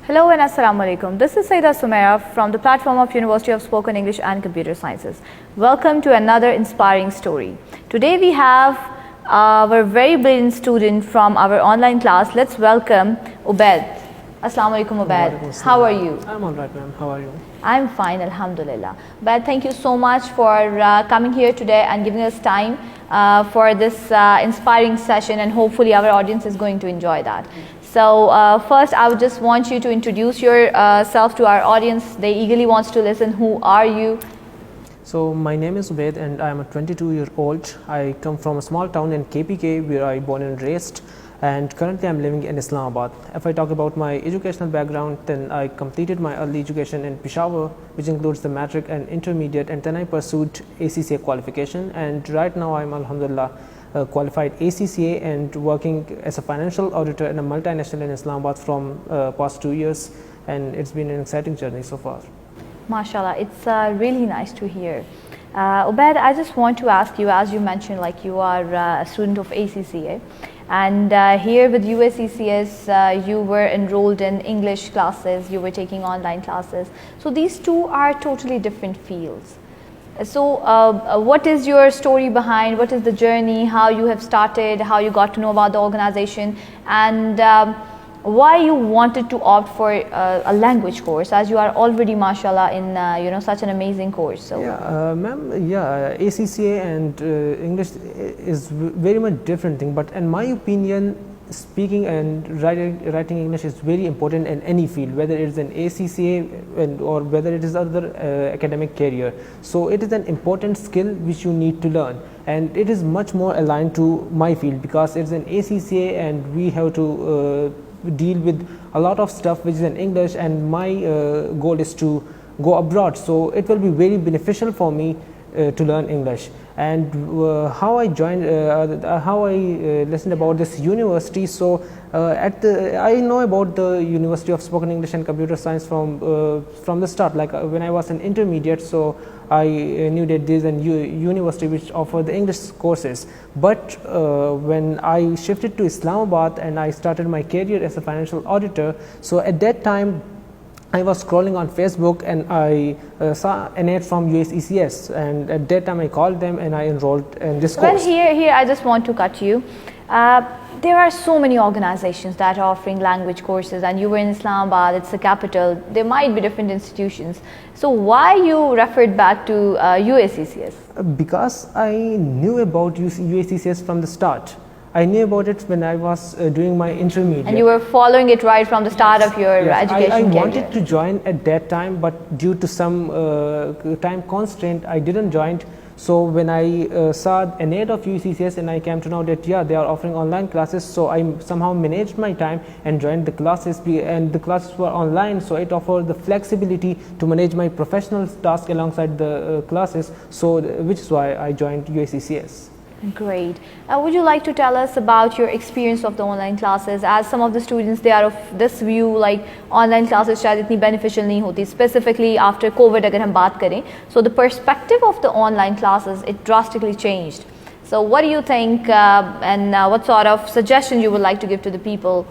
Hello and Assalamu alaikum. This is Saida Sumaira from the platform of University of Spoken English and Computer Sciences. Welcome to another inspiring story. Today we have our very brilliant student from our online class. Let's welcome Ubaid. Assalamu alaikum Ubaid. How are you? I'm alright, ma'am. How are you? I'm fine, alhamdulillah. Ubaid, thank you so much for coming here today and giving us time for this inspiring session, and hopefully our audience is going to enjoy that. So first I would just want you to introduce yourself to our audience. They eagerly wants to listen. Who are you? So my name is Ubaid and I am a 22-year-old. I come from a small town in KPK where I born and raised, and currently I am living in Islamabad. If I talk about my educational background, then I completed my early education in Peshawar, which includes the matric and intermediate, and then I pursued ACCA qualification, and right now I am alhamdulillah qualified ACCA and working as a financial auditor in a multinational in Islamabad from past 2 years, and it's been an exciting journey so far. MashaAllah, it's really nice to hear. Ubaid, I just want to ask you, as you mentioned, like you are a student of ACCA, and here with USECS you were enrolled in English classes, you were taking online classes. So these two are totally different fields. So what is your story behind, what is the journey, how you have started, how you got to know about the organization, and why you wanted to opt for a language course, as you are already mashallah in such an amazing course. So yeah, ma'am, ACCA and English is very much different thing, but in my opinion, speaking and writing English is very important in any field, whether it is an ACCA or whether it is other academic career. So it is an important skill which you need to learn, and it is much more aligned to my field because it's an ACCA and we have to deal with a lot of stuff which is in English, and my goal is to go abroad, so it will be very beneficial for me to learn English. And how I joined, how I listened about this university. So I know about the University of Spoken English and Computer Science from the start. Like when I was an intermediate, so I knew that there is a university which offer the English courses. But when I shifted to Islamabad and I started my career as a financial auditor, so at that time I was scrolling on Facebook and I saw an ad from USECS, and at that time I called them and I enrolled in this course. Well, here I just want to cut you. There are so many organizations that are offering language courses, and you were in Islamabad, it's the capital, there might be different institutions. So why you referred back to USECS? Because I knew about USECS from the start. I knew about it when I was doing my intermediate. And you were following it right from the start of your education I career. wanted to join at that time, but due to some time constraint, I didn't join. So when I saw an ad of UCCS and I came to know that they are offering online classes, so I somehow managed my time and joined the classes, and the classes were online, so it offered the flexibility to manage my professional task alongside the classes, so which is why I joined USECS. Great. Would you like to tell us about your experience of the online classes? As some of the students, they are of this view like online classes शायद इतनी beneficial नहीं होती, specifically after COVID अगर हम बात करें. So the perspective of the online classes, it drastically changed. So what do you think and what sort of suggestions you would like to give to the people?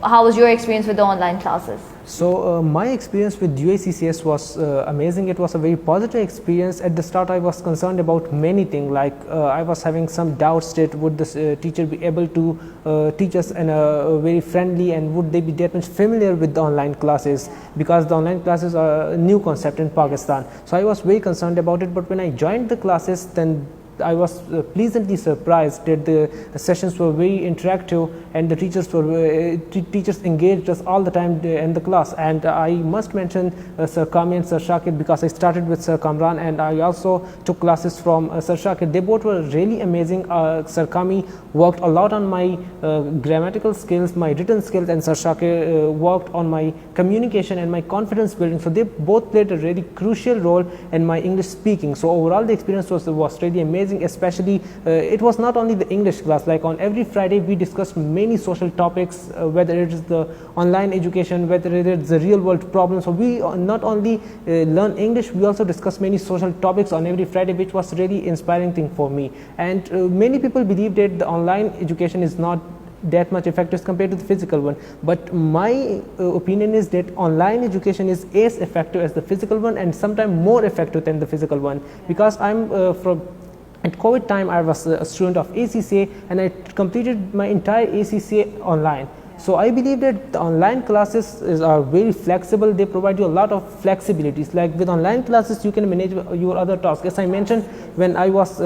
How was your experience with the online classes? So my experience with USECS was amazing. It was a very positive experience. At the start I was concerned about many things, like I was having some doubts that would this teacher be able to teach us in a very friendly, and would they be that much familiar with the online classes, because the online classes are a new concept in Pakistan. So I was very concerned about it, but when I joined the classes, then I was pleasantly surprised that the sessions were very interactive, and the teachers engaged us all the time in the class. And I must mention Sir Kami and Sir Shakir, because I started with Sir Kamran and I also took classes from Sir Shakir. They both were really amazing. Sir Kami worked a lot on my grammatical skills, my written skills, and Sir Shakir worked on my communication and my confidence building. So they both played a really crucial role in my English speaking. So overall the experience was really amazing. Especially it was not only the English class, like on every Friday we discussed many social topics, whether it is the online education, whether it is the real world problems. So we not only learn English, we also discuss many social topics on every Friday, which was really inspiring thing for me. And many people believe that the online education is not that much effective compared to the physical one. But my opinion is that online education is as effective as the physical one, and sometimes more effective than the physical one, because I'm from at COVID time I was a student of ACCA, and I completed my entire ACCA online. So I believe that the online classes are very flexible. They provide you a lot of flexibilities. Like with online classes, you can manage your other tasks. As I mentioned, when I was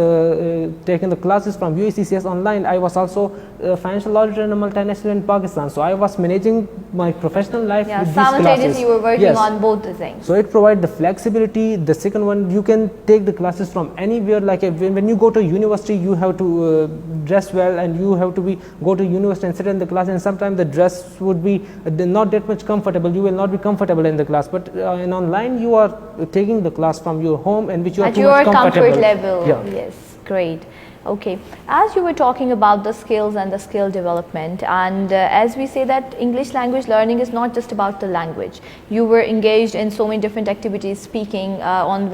taking the classes from UACCS online, I was also a financial auditor and a multinational in Pakistan. So I was managing my professional life with these classes. Simultaneously you were working on both the things. So it provides the flexibility. The second one, you can take the classes from anywhere. Like when you go to university, you have to dress well, and you have to go to university and sit in the class, and sometimes the dress would be not that much comfortable. You will not be comfortable in the class, but in online you are taking the class from your home, and which you are at too your much comfortable. comfort level. Yeah. Yes, great. Okay, as you were talking about the skills and the skill development, and as we say that English language learning is not just about the language. You were engaged in so many different activities, speaking on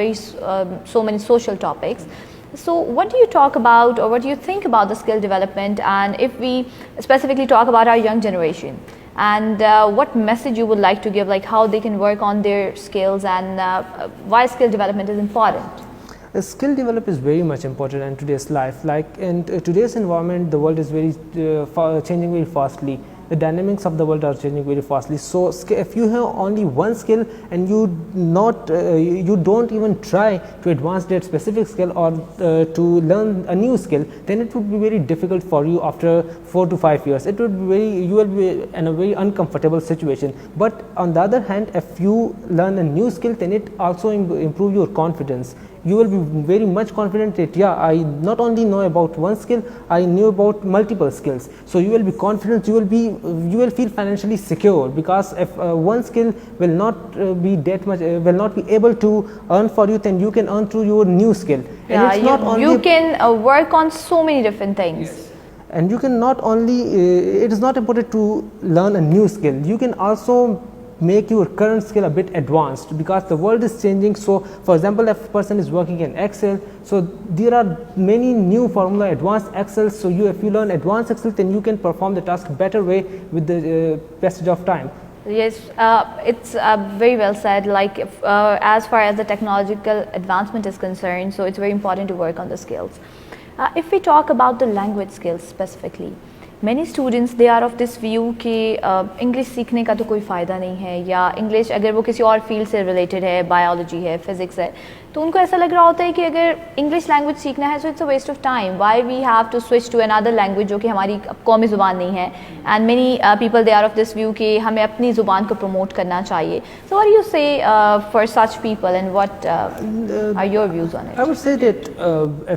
so many social topics. So what do you talk about, or what do you think about the skill development, and if we specifically talk about our young generation, and what message you would like to give, like how they can work on their skills, and why skill development is important? Skill development is very much important in today's life. Like in today's environment, the world is very changing very fastly. The dynamics of the world are changing very fastly. So if you have only one skill and you don't even try to advance that specific skill, or to learn a new skill, then it would be very difficult for you after 4 to 5 years. It would be you will be in a very uncomfortable situation. But on the other hand, if you learn a new skill, then it also improve your confidence. You will be very much confident that I not only know about one skill, I knew about multiple skills. So you will be confident, you will feel financially secure, because if one skill will not be that much will not be able to earn for you, then you can earn through your new skill. And it's not only you can work on so many different things. Yes. And you can not only it is not important to learn a new skill, you can also make your current skill a bit advanced, because the world is changing. So for example, if a person is working in Excel, so there are many new formula, advanced Excel. So if you learn advanced Excel, then you can perform the task better way with the passage of time. Yes, it's very well said. Like as far as the technological advancement is concerned, so it's very important to work on the skills. If we talk about the language skills specifically, many students they are of this view कि English सीखने का तो कोई फ़ायदा नहीं है, या English अगर वो किसी और फील्ड से रिलेटेड है, बायोलॉजी है, फिजिक्स है, तो उनको ऐसा लग रहा होता है कि अगर इंग्लिश लैंग्वेज सीखना है so it's a waste of time, why we have to switch to another language जो कि हमारी कौमी ज़ुबान नहीं है. And many people they are of this view कि हमें अपनी ज़ुबान को प्रमोट करना चाहिए. So what do you say for such people, and what are your views on it? I would say that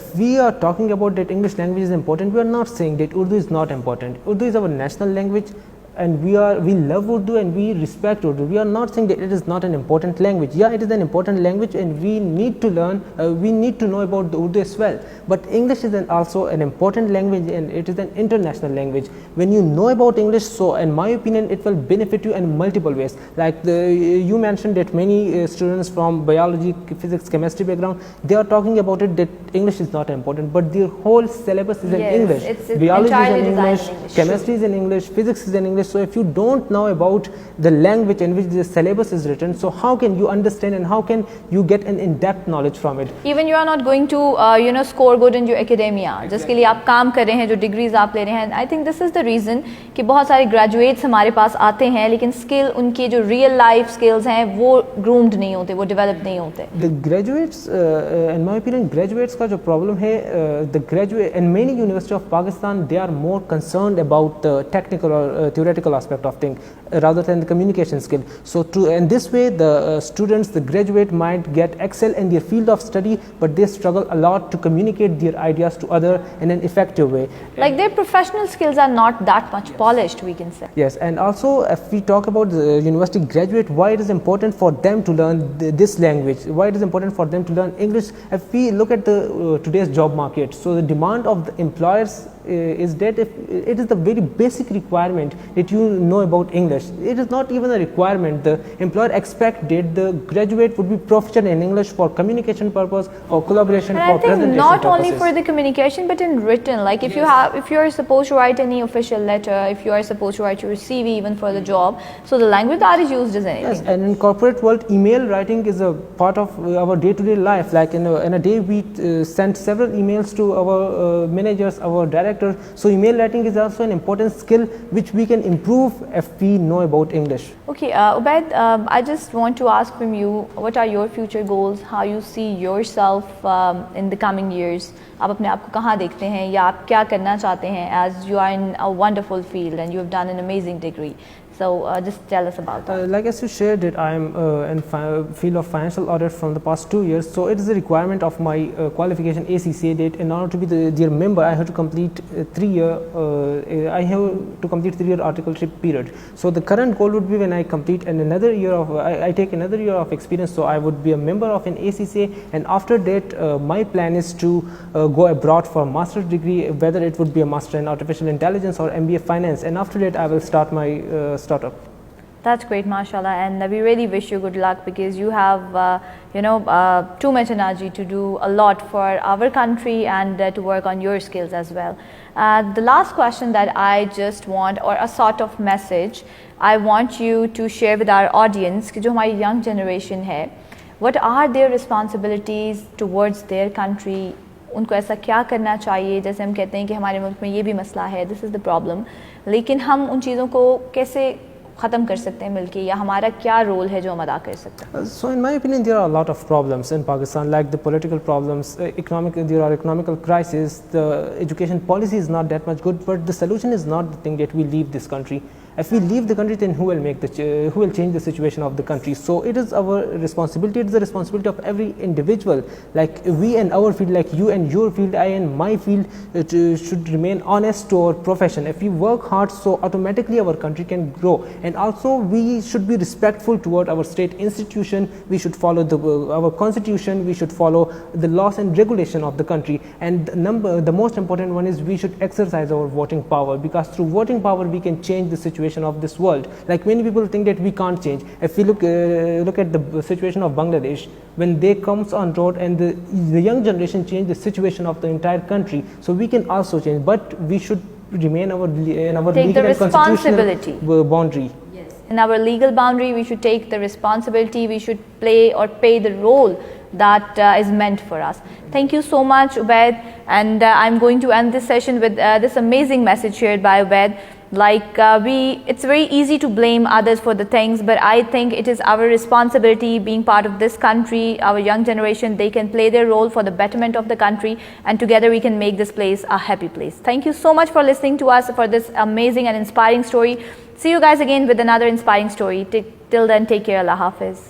if we are talking about that English language is important, we are not saying that Urdu is not important. Urdu is our national language, and we love Urdu and we respect Urdu. We are not saying that it is not an important language. Yeah, it is an important language, and we need to learn, we need to know about the Urdu as well. But English is also an important language, and it is an international language. When you know about English, so in my opinion, it will benefit you in multiple ways. Like you mentioned that many students from biology, physics, chemistry background, they are talking about it that English is not important, but their whole syllabus is in English. Biology is in English, chemistry is in English, physics is in English. So if you don't know about the language in which the syllabus is written, so how can you understand and how can you get an in-depth knowledge from it? Even you are not going to score good in your academia, जिसके लिए आप काम कर रहे हैं, जो degrees आप ले रहे हैं. I think this is the reason कि बहुत सारे graduates हमारे पास आते हैं, लेकिन स्किल उनकी जो real life skills हैं वो groomed नहीं होते, वो developed नहीं होते. The graduates, in my opinion, graduates का जो problem है, the graduate in many universities of Pakistan, they are more concerned about the technical or theoretical aspect of things rather than the communication skill. So in this way, the students, the graduate might get excel in their field of study, but they struggle a lot to communicate their ideas to other in an effective way. Like their professional skills are not that much polished, we can say. Yes, and also if we talk about the university graduate, why it is important for them to learn this language, why it is important for them to learn English. If we look at the today's job market, so the demand of the employers is that if it is the very basic requirement that you know about English. It is not even a requirement. The employer expect that the graduate would be proficient in English for communication purpose, for collaboration, and for I think presentation not purposes. only for the communication but in written, like if you are supposed to write any official letter, if you are supposed to write your CV even for the job, so the language that is used is anything. Yes, and in corporate world, email writing is a part of our day-to-day life. Like in a day, we send several emails to our managers, our directors. So email writing is also an important skill which we can improve if we know about English. Okay, Ubaid, I just want to ask from you, what are your future goals? How you see yourself in the coming years? आप अपने आप को कहाँ देखते हैं या आप क्या करना चाहते हैं as you are in a wonderful field and you have done an amazing degree? So just tell us about that. Like as you shared it, I am in field of financial audit from the past 2 years. So it is a requirement of my qualification ACCA that in order to be their member, I have to complete 3 year. I have to complete 3 year articleship period. So the current goal would be when I complete another year of I take another year of experience. So I would be a member of an ACCA, and after that, my plan is to go abroad for a master's degree, whether it would be a master in artificial intelligence or MBA finance. And after that, I will start my startup. That's great, mashallah, and we really wish you good luck because you have too much energy to do a lot for our country and to work on your skills as well. The last question that I just want, or a sort of message I want you to share with our audience, कि जो हमारी young generation है, what are their responsibilities towards their country? उनको ऐसा क्या करना चाहिए? जैसे हम कहते हैं कि हमारे मुल्क में ये भी मसला है, this is the problem, लेकिन हम उन चीज़ों को कैसे ख़त्म कर सकते हैं मिलके, या हमारा क्या रोल है जो हम अदा कर सकते हैं? So in my opinion, there are a lot of problems in Pakistan, like the political problems, there are economical crises, the education policy is not that much good, but the solution is not the thing that we leave this country. If we leave the country, then who will change the situation of the country? So it is our responsibility. It is the responsibility of every individual. Like we and our field, like you and your field, I and my field, should remain honest to our profession. If we work hard, so automatically our country can grow. And also we should be respectful toward our state institution. We should follow our constitution. We should follow the laws and regulation of the country. And the most important one is we should exercise our voting power, because through voting power we can change the situation of this world. Like many people think that we can't change. If we look at the situation of Bangladesh, when they comes on road and the young generation change the situation of the entire country, so we can also change, but we should remain in our legal and constitutional boundary. Yes. In our legal boundary, we should take the responsibility. We should play or pay the role that is meant for us. Thank you so much, Ubaid, and I'm going to end this session with this amazing message shared by Ubaid. Like it's very easy to blame others for the things, but I think it is our responsibility being part of this country, our young generation, they can play their role for the betterment of the country, and together we can make this place a happy place. Thank you so much for listening to us for this amazing and inspiring story. See you guys again with another inspiring story. Till then, take care. Allah Hafiz.